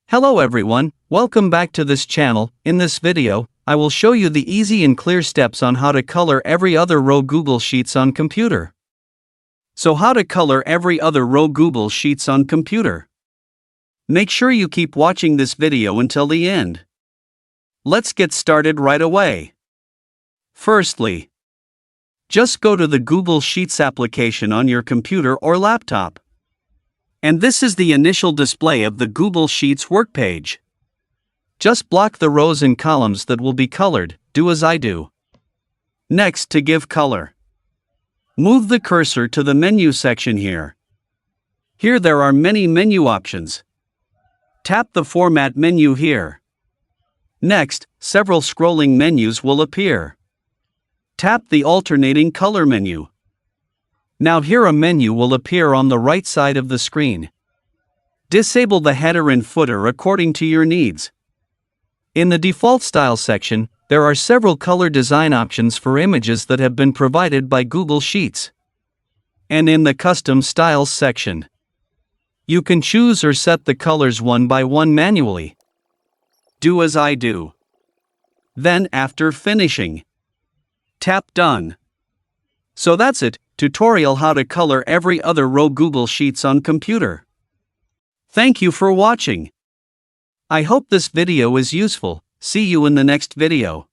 Hello everyone, welcome back to this channel. In this video, I will show you the easy and clear steps on how to color every other row Google Sheets on computer. So how to color every other row Google Sheets on computer? Make sure you keep watching this video until the end. Let's get started right away. Firstly, just go to the Google Sheets application on your computer or laptop. And this is the initial display of the Google Sheets work page. Just block the rows and columns that will be colored, do as I do. Next, to give color, move the cursor to the menu section here. Here there are many menu options. Tap the Format menu here. Next, several scrolling menus will appear. Tap the Alternating Color menu. Now here a menu will appear on the right side of the screen. Disable the header and footer according to your needs. In the Default Style section, there are several color design options for images that have been provided by Google Sheets. And in the Custom Styles section, you can choose or set the colors one by one manually. Do as I do. Then, after finishing, tap Done. So that's it. Tutorial how to color every other row Google Sheets on computer. Thank you for watching. I hope this video is useful. See you in the next video.